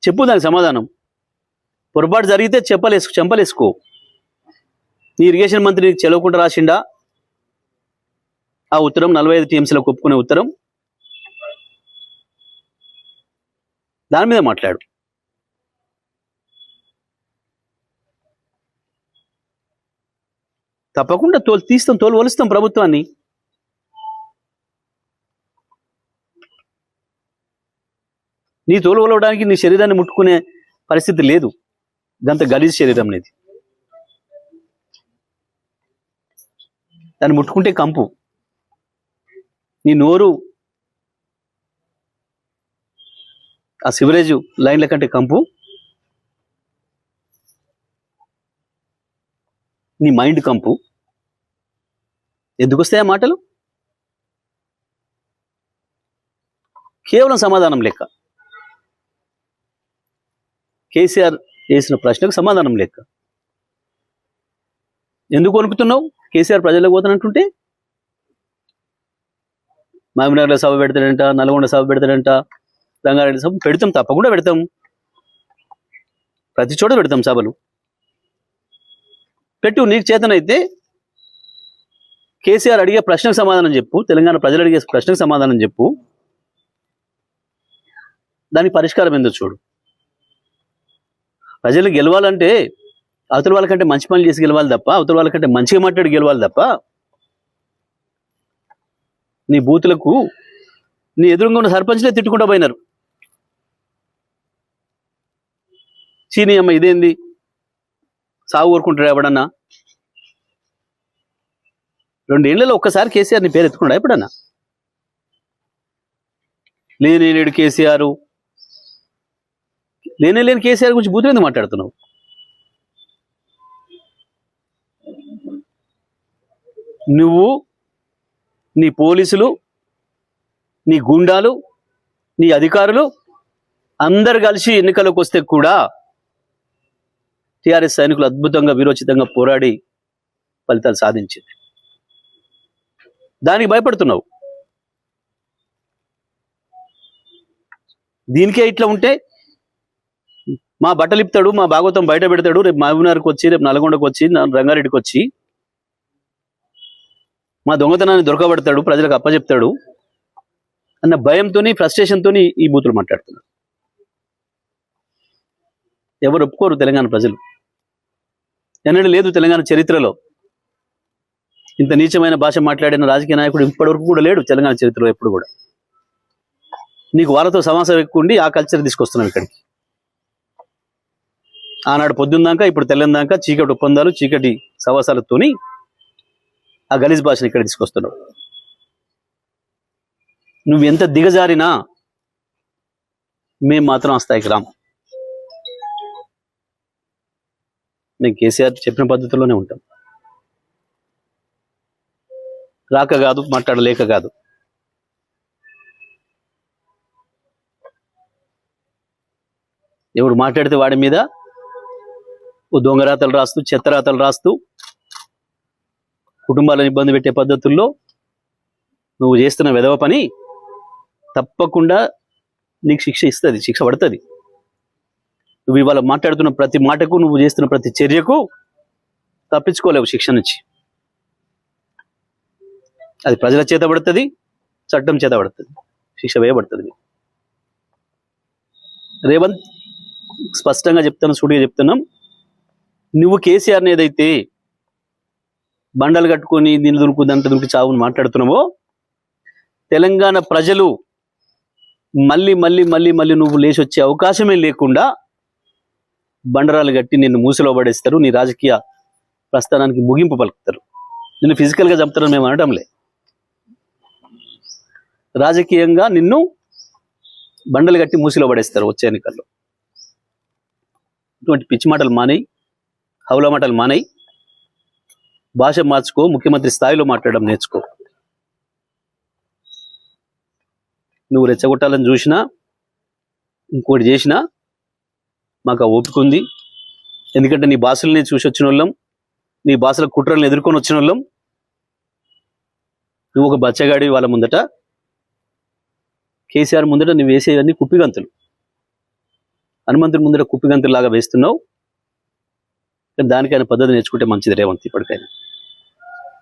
చెప్పు దానికి సమాధానం. పొరపాటు జరిగితే చెంపలేసుకో. నీ ఇరిగేషన్ మంత్రి చెలవకుండా రాసిండా ఆ ఉత్తరం? 45 టీఎంసీలకు ఒప్పుకునే ఉత్తరం, దాని మీద మాట్లాడు. తప్పకుండా తోలు వలుస్తాం ప్రభుత్వాన్ని. నీ తోలు వలవడానికి నీ శరీరాన్ని ముట్టుకునే పరిస్థితి లేదు. గంత గలీజ్ శరీరం అనేది. దాన్ని ముట్టుకుంటే కంపు. నీ నోరు ఆ సివరేజ్ లైన్ల కంటే కంపు. నీ మైండ్ కంపు. ఎందుకు వస్తాయి ఆ మాటలు? కేవలం సమాధానం లెక్క. కేసీఆర్ వేసిన ప్రశ్నకు సమాధానం లెక్క. ఎందుకు వణుకుతున్నావు? కేసీఆర్ ప్రజలకు పోతానంటుంటే మహబూబ్నగర్లో సభ పెడతాడంట, నల్గొండ సభ పెడతాడంట, రంగారెడ్డి సభ పెడతాం, తప్పకుండా పెడతాం. ప్రతి చోట పెడతాం సభలు. పెట్టు. నీకు చేతనైతే కేసీఆర్ అడిగే ప్రశ్నకు సమాధానం చెప్పు. తెలంగాణ ప్రజలు అడిగే ప్రశ్నకు సమాధానం చెప్పు. దానికి పరిష్కారం ఏందో చూడు. ప్రజలు గెలవాలంటే అవతల వాళ్ళకంటే మంచి పనులు చేసి గెలవాలి తప్ప, అవతల వాళ్ళకంటే మంచిగా మాట్లాడి గెలవాలి తప్ప, నీ బూతులకు నీ ఎదురుగా ఉన్న సర్పంచ్లే తిట్టుకుంటూ పోయినారు. చీనీ అమ్మ ఇదేంది, సాగు కోరుకుంటాడు ఎవడన్నా? 2 ఏళ్లలో ఒక్కసారి కేసీఆర్ నీ పేరు ఎత్తుకున్నాడా ఎప్పుడన్నా? లేని కేసీఆర్, లేని కేసీఆర్ గురించి బూతులు ఎందుకు మాట్లాడుతున్నావు? నువ్వు, నీ పోలీసులు, నీ గుండాలు, నీ అధికారులు అందరు కలిసి ఎన్నికలకు వస్తే కూడా టీఆర్ఎస్ సైనికులు అద్భుతంగా వీరోచితంగా పోరాడి ఫలితాలు సాధించింది. దానికి భయపడుతున్నావు. దీనికే ఇట్లా ఉంటే మా బట్టలు ఇప్పుతాడు, మా భాగవతం బయట పెడతాడు, రేపు మహబూబ్నగర్కి వచ్చి, రేపు నల్గొండకు వచ్చి, రంగారెడ్డికి వచ్చి మా దొంగతనాన్ని దొరకబడతాడు, ప్రజలకు అప్పచెప్తాడు అన్న భయంతో, ఫ్రస్ట్రేషన్తో ఈ బూతులు మాట్లాడుతున్నారు. ఎవరు ఒప్పుకోరు తెలంగాణ ప్రజలు. ఎన్నడూ లేదు తెలంగాణ చరిత్రలో ఇంత నీచమైన భాష మాట్లాడిన రాజకీయ నాయకుడు ఇప్పటివరకు కూడా లేడు తెలంగాణ చరిత్రలో ఎప్పుడు కూడా. నీకు వాళ్ళతో సమాసం ఎక్కువ ఉండి ఆ కల్చర్ తీసుకొస్తున్నాం ఇక్కడికి. ఆనాడు పొద్దున్నాక ఇప్పుడు తెల్లందాక చీకటి ఒప్పందాలు, చీకటి సవాసాలతోని ఆ గలీజ్ భాషను ఇక్కడ తీసుకొస్తున్నావు. నువ్వు ఎంత దిగజారినా మేము మాత్రం ఆ స్థాయికి రాము. మేము కేసీఆర్ చెప్పిన పద్ధతిలోనే ఉంటాం. రాక కాదు, మాట్లాడలేక కాదు. ఎవడు మాట్లాడితే వాడి మీద ఓ దొంగరాతలు రాస్తూ, చెత్తరాతలు రాస్తూ, కుటుంబాలను ఇబ్బంది పెట్టే పద్ధతుల్లో నువ్వు చేస్తున్న వెధవ పని తప్పకుండా నీకు శిక్ష ఇస్తుంది, శిక్ష పడుతుంది. నువ్వు ఇవాళ మాట్లాడుతున్న ప్రతి మాటకు, నువ్వు చేస్తున్న ప్రతి చర్యకు తప్పించుకోలేవు శిక్ష నుంచి. అది ప్రజల చేత పడుతుంది, చట్టం చేత పడుతుంది, శిక్ష వేయబడుతుంది. రేవంత్ స్పష్టంగా చెప్తాను, సూటిగా చెప్తున్నాం. నువ్వు కేసీఆర్ని ఏదైతే బండలు కట్టుకొని దీన్ని దురుకు దంట దురికి చావుని మాట్లాడుతున్నావో, తెలంగాణ ప్రజలు మళ్ళీ మళ్ళీ మళ్ళీ మళ్ళీ నువ్వు లేచి వచ్చే అవకాశమే లేకుండా బండరాలు కట్టి నిన్ను మూసిలో పడేస్తారు. నీ రాజకీయ ప్రస్థానానికి ముగింపు పలుకుతారు. నిన్ను ఫిజికల్గా చంపుతారని మేము అనడంలే, రాజకీయంగా నిన్ను బండలు కట్టి మూసిలో పడేస్తారు వచ్చే ఎన్నికల్లో. ఇటువంటి పిచ్చి మాటలు మానేయి, హౌలా మాటలు మానేయి, భాష మార్చుకో, ముఖ్యమంత్రి స్థాయిలో మాట్లాడడం నేర్చుకో. నువ్వు రెచ్చగొట్టాలని చూసినా, ఇంకోటి చేసినా మాకు ఆ ఓపిక ఉంది. ఎందుకంటే నీ భాషల్ని చూసి వచ్చిన వాళ్ళం, నీ భాషల కుట్రలను ఎదుర్కొని వచ్చిన వాళ్ళం. నువ్వు ఒక బచ్చగాడి వాళ్ళ ముందట, కేసీఆర్ ముందట నువ్వు వేసేవన్నీ కుప్పిగంతులు. హనుమంతుడి ముందర కుప్పిగంతులాగా వేస్తున్నావు. దానికైనా పద్ధతి నేర్చుకుంటే మంచిది రేవంత్ ఇప్పటికైనా.